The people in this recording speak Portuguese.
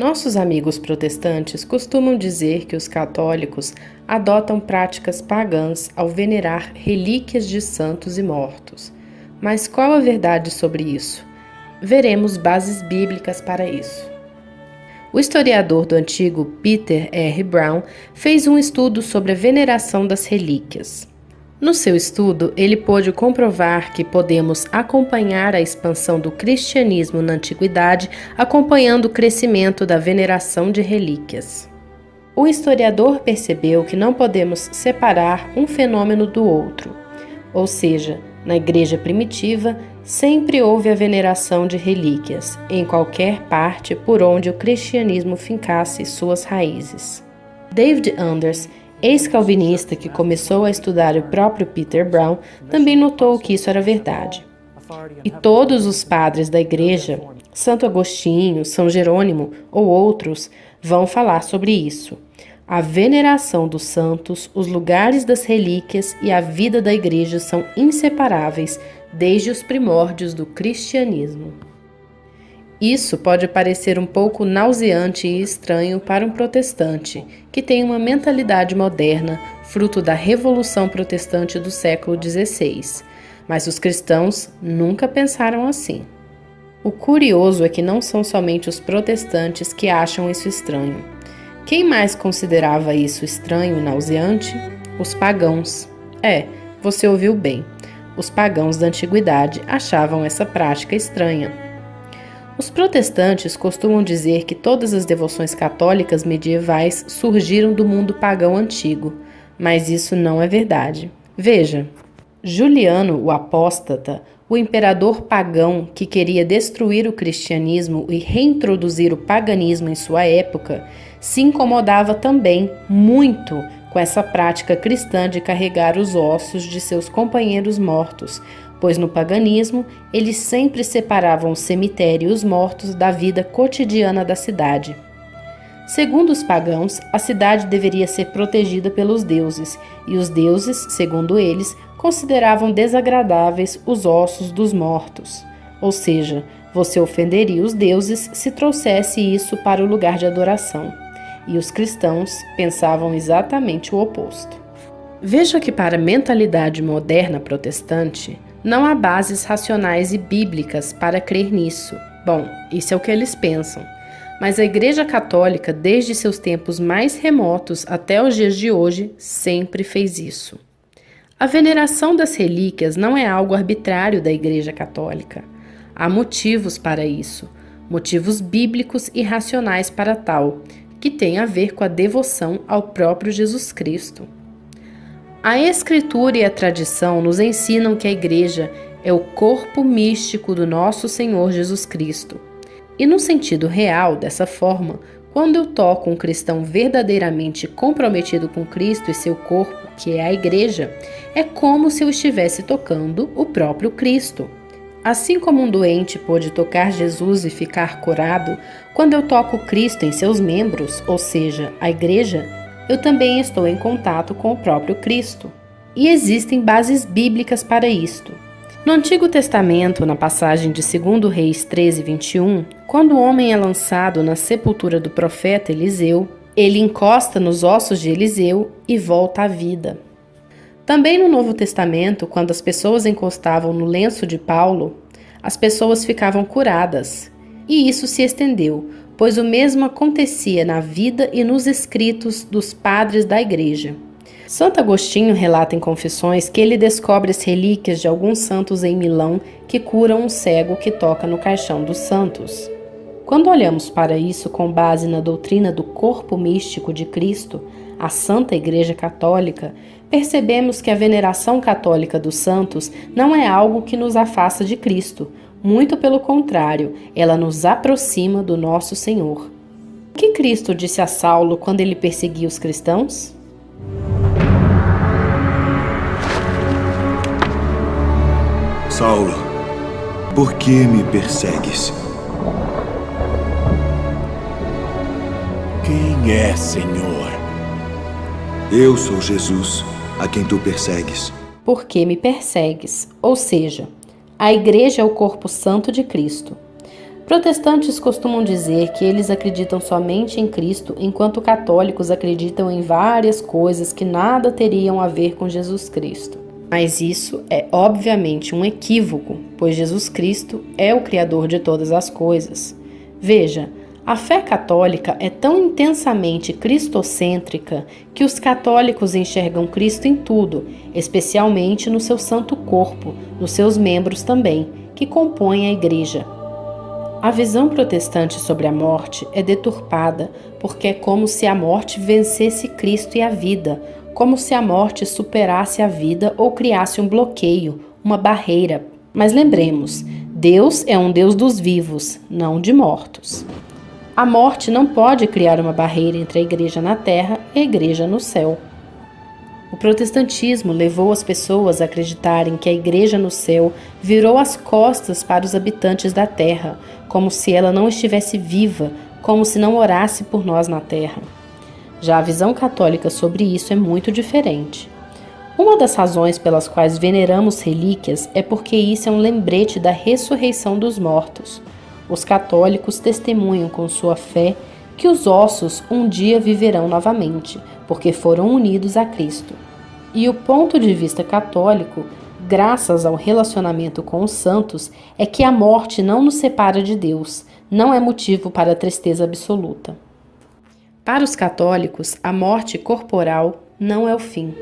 Nossos amigos protestantes costumam dizer que os católicos adotam práticas pagãs ao venerar relíquias de santos e mortos. Mas qual a verdade sobre isso? Veremos bases bíblicas para isso. O historiador do antigo Peter R. Brown fez um estudo sobre a veneração das relíquias. No seu estudo, ele pôde comprovar que podemos acompanhar a expansão do cristianismo na antiguidade acompanhando o crescimento da veneração de relíquias. O historiador percebeu que não podemos separar um fenômeno do outro, ou seja, na igreja primitiva, sempre houve a veneração de relíquias, em qualquer parte por onde o cristianismo fincasse suas raízes. David Anders, ex-calvinista que começou a estudar o próprio Peter Brown, também notou que isso era verdade. E todos os padres da igreja, Santo Agostinho, São Jerônimo ou outros, vão falar sobre isso. A veneração dos santos, os lugares das relíquias e a vida da igreja são inseparáveis desde os primórdios do cristianismo. Isso pode parecer um pouco nauseante e estranho para um protestante, que tem uma mentalidade moderna, fruto da Revolução Protestante do século XVI. Mas os cristãos nunca pensaram assim. O curioso é que não são somente os protestantes que acham isso estranho. Quem mais considerava isso estranho e nauseante? Os pagãos. Você ouviu bem. Os pagãos da antiguidade achavam essa prática estranha. Os protestantes costumam dizer que todas as devoções católicas medievais surgiram do mundo pagão antigo, mas isso não é verdade. Veja, Juliano, o apóstata, o imperador pagão que queria destruir o cristianismo e reintroduzir o paganismo em sua época, se incomodava também muito com essa prática cristã de carregar os ossos de seus companheiros mortos, pois no paganismo eles sempre separavam o cemitério e os mortos da vida cotidiana da cidade. Segundo os pagãos, a cidade deveria ser protegida pelos deuses, e os deuses, segundo eles, consideravam desagradáveis os ossos dos mortos. Ou seja, você ofenderia os deuses se trouxesse isso para o lugar de adoração. E os cristãos pensavam exatamente o oposto. Veja que para a mentalidade moderna protestante, não há bases racionais e bíblicas para crer nisso. Bom, isso é o que eles pensam. Mas a Igreja Católica, desde seus tempos mais remotos até os dias de hoje, sempre fez isso. A veneração das relíquias não é algo arbitrário da Igreja Católica. Há motivos para isso, motivos bíblicos e racionais para tal, que tem a ver com a devoção ao próprio Jesus Cristo. A Escritura e a tradição nos ensinam que a Igreja é o corpo místico do nosso Senhor Jesus Cristo. E no sentido real, dessa forma, quando eu toco um cristão verdadeiramente comprometido com Cristo e seu corpo, que é a Igreja, é como se eu estivesse tocando o próprio Cristo. Assim como um doente pôde tocar Jesus e ficar curado, quando eu toco Cristo em seus membros, ou seja, a Igreja, eu também estou em contato com o próprio Cristo. E existem bases bíblicas para isto. No Antigo Testamento, na passagem de 2 Reis 13:21, quando o homem é lançado na sepultura do profeta Eliseu, ele encosta nos ossos de Eliseu e volta à vida. Também no Novo Testamento, quando as pessoas encostavam no lenço de Paulo, as pessoas ficavam curadas. E isso se estendeu, pois o mesmo acontecia na vida e nos escritos dos padres da Igreja. Santo Agostinho relata em Confissões que ele descobre as relíquias de alguns santos em Milão que curam um cego que toca no caixão dos santos. Quando olhamos para isso com base na doutrina do corpo místico de Cristo, a Santa Igreja Católica, percebemos que a veneração católica dos santos não é algo que nos afasta de Cristo, muito pelo contrário, ela nos aproxima do nosso Senhor. O que Cristo disse a Saulo quando ele perseguia os cristãos? Saulo, por que me persegues? Quem é, Senhor? Eu sou Jesus, a quem tu persegues. Por que me persegues? Ou seja, a Igreja é o corpo santo de Cristo. Protestantes costumam dizer que eles acreditam somente em Cristo, enquanto católicos acreditam em várias coisas que nada teriam a ver com Jesus Cristo. Mas isso é obviamente um equívoco, pois Jesus Cristo é o Criador de todas as coisas. Veja, a fé católica é tão intensamente cristocêntrica que os católicos enxergam Cristo em tudo, especialmente no seu santo corpo, nos seus membros também, que compõem a Igreja. A visão protestante sobre a morte é deturpada, porque é como se a morte vencesse Cristo e a vida, como se a morte superasse a vida ou criasse um bloqueio, uma barreira. Mas lembremos, Deus é um Deus dos vivos, não de mortos. A morte não pode criar uma barreira entre a igreja na terra e a igreja no céu. O protestantismo levou as pessoas a acreditarem que a igreja no céu virou as costas para os habitantes da terra, como se ela não estivesse viva, como se não orasse por nós na terra. Já a visão católica sobre isso é muito diferente. Uma das razões pelas quais veneramos relíquias é porque isso é um lembrete da ressurreição dos mortos. Os católicos testemunham com sua fé que os ossos um dia viverão novamente, porque foram unidos a Cristo. E o ponto de vista católico, graças ao relacionamento com os santos, é que a morte não nos separa de Deus, não é motivo para tristeza absoluta. Para os católicos, a morte corporal não é o fim.